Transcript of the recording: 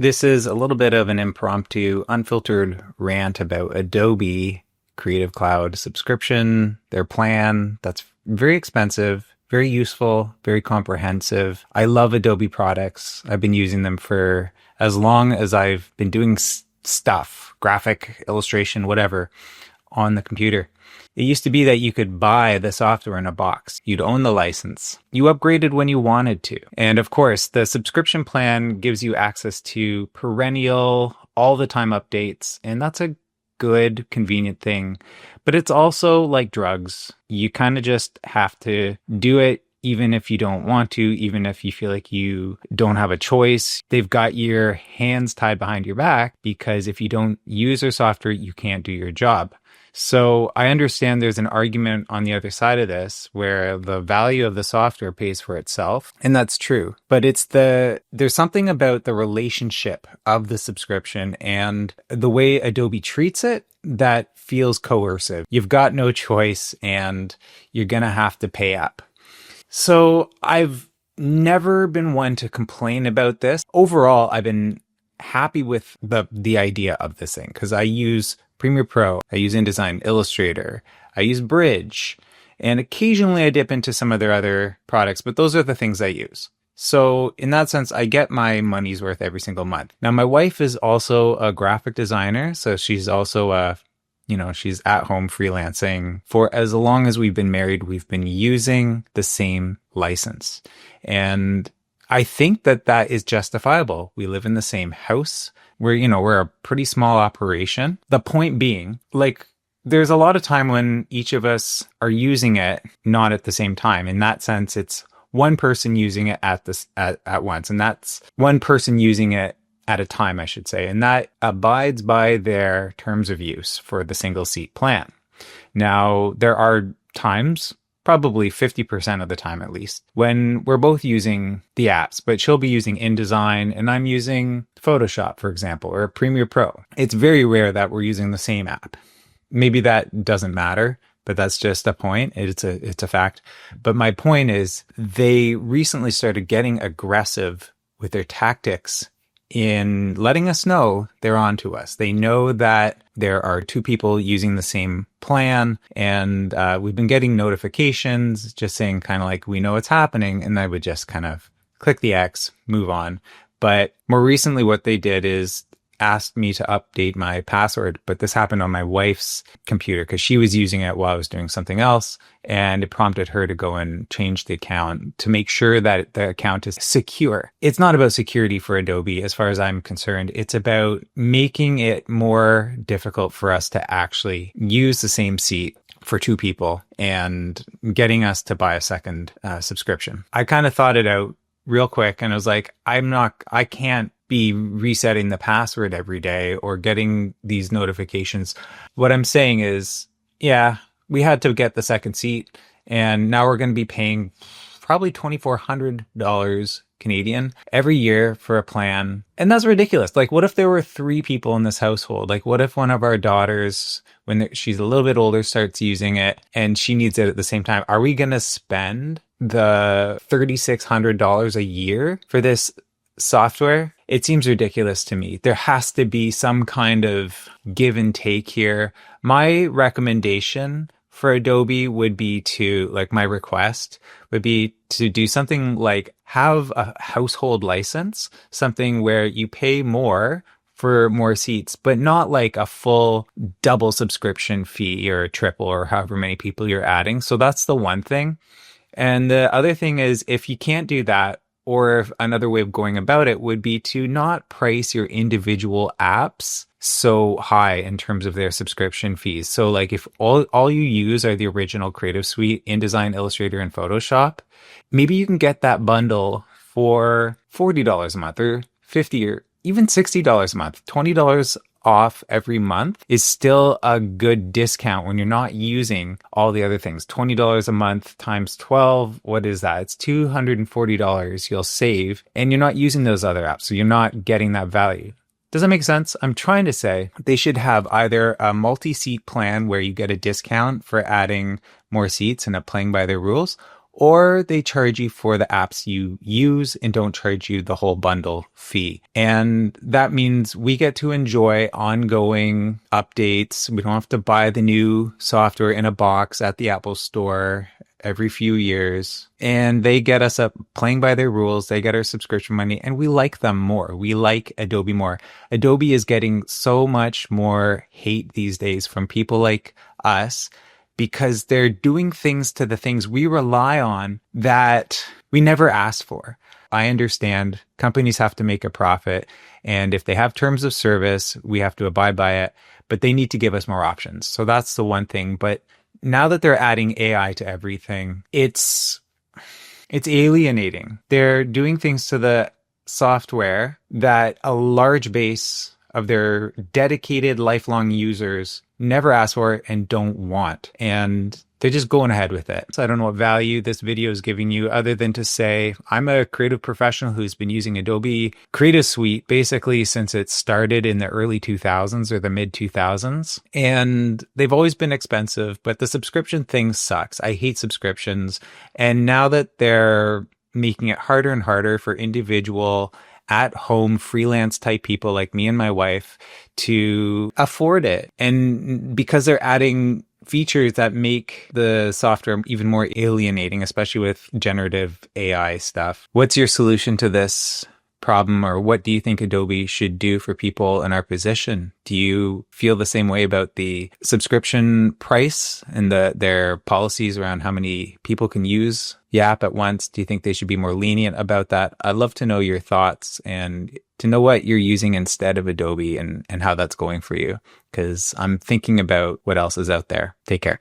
This is a little bit of an impromptu, unfiltered rant about Adobe Creative Cloud subscription, their plan that's very expensive, very useful, very comprehensive. I love Adobe products. I've been using them for as long as I've been doing stuff, graphic, illustration, whatever, on the computer. It used to be that you could buy the software in a box. You'd own the license. You upgraded when you wanted to. And of course, the subscription plan gives you access to perennial, all the time updates. And that's a good, convenient thing. But it's also like drugs. You kind of just have to do it even if you don't want to, even if you feel like you don't have a choice. They've got your hands tied behind your back because if you don't use their software, you can't do your job. So I understand there's an argument on the other side of this where the value of the software pays for itself. And that's true. But there's something about the relationship of the subscription and the way Adobe treats it that feels coercive. You've got no choice and you're going to have to pay up. So I've never been one to complain about this. Overall, I've been happy with the idea of this thing because I use Premiere Pro, I use InDesign, Illustrator, I use Bridge, and occasionally I dip into some of their other products, but those are the things I use. So in that sense, I get my money's worth every single month. Now, my wife is also a graphic designer, so she's also she's at home freelancing. For as long as we've been married, we've been using the same license. And I think that is justifiable. We live in the same house. We're a pretty small operation. The point being, there's a lot of time when each of us are using it, not at the same time. In that sense, it's one person using it at once. And that's one person using it at a time, I should say. And that abides by their terms of use for the single seat plan. Now, there are times, probably 50% of the time at least, when we're both using the apps, but she'll be using InDesign and I'm using Photoshop, for example, or Premiere Pro. It's very rare that we're using the same app. Maybe that doesn't matter, but that's just a point. It's a fact. But my point is they recently started getting aggressive with their tactics in letting us know they're on to us. They know that there are two people using the same plan, and we've been getting notifications just saying kind of like, we know it's happening, and I would just kind of click the X, move on. But more recently, what they did is asked me to update my password, but this happened on my wife's computer because she was using it while I was doing something else, and it prompted her to go and change the account to make sure that the account is secure. It's not about security for Adobe as far as I'm concerned. It's about making it more difficult for us to actually use the same seat for two people and getting us to buy a second subscription. I kind of thought it out real quick and I was like, I can't be resetting the password every day or getting these notifications. What I'm saying is, yeah, we had to get the second seat and now we're going to be paying probably $2,400 Canadian every year for a plan. And that's ridiculous. What if there were 3 people in this household? What if one of our daughters, when she's a little bit older, starts using it and she needs it at the same time? Are we going to spend the $3,600 a year for this software? It seems ridiculous to me. There has to be some kind of give and take here. My recommendation for Adobe would be my request would be to do something like have a household license, something where you pay more for more seats, but not like a full double subscription fee or a triple or however many people you're adding. So that's the one thing. And the other thing is, if you can't do that, or if another way of going about it would be to not price your individual apps so high in terms of their subscription fees. So if all you use are the original Creative Suite, InDesign, Illustrator, and Photoshop, maybe you can get that bundle for $40 a month or $50 or even $60 a month. $20 off every month is still a good discount when you're not using all the other things. $20 a month times 12, what is that? It's $240 you'll save, and you're not using those other apps, so you're not getting that value. Does that make sense? I'm trying to say they should have either a multi-seat plan where you get a discount for adding more seats and playing by their rules, or they charge you for the apps you use and don't charge you the whole bundle fee. And that means we get to enjoy ongoing updates. We don't have to buy the new software in a box at the Apple Store every few years. And they get us up playing by their rules. They get our subscription money, and we like them more. We like Adobe more. Adobe is getting so much more hate these days from people like us because they're doing things to the things we rely on that we never asked for. I understand companies have to make a profit, and if they have terms of service, we have to abide by it, but they need to give us more options. So that's the one thing. But now that they're adding AI to everything, it's alienating. They're doing things to the software that a large base of their dedicated lifelong users never asked for and don't want. And they're just going ahead with it. So I don't know what value this video is giving you other than to say, I'm a creative professional who's been using Adobe Creative Suite basically since it started in the early 2000s or the mid 2000s. And they've always been expensive, but the subscription thing sucks. I hate subscriptions. And now that they're making it harder and harder for individual at-home freelance type people like me and my wife to afford it. And because they're adding features that make the software even more alienating, especially with generative AI stuff. What's your solution to this problem, or what do you think Adobe should do for people in our position? Do you feel the same way about the subscription price and their policies around how many people can use the app at once? Do you think they should be more lenient about that? I'd love to know your thoughts and to know what you're using instead of Adobe and how that's going for you, because I'm thinking about what else is out there. Take care.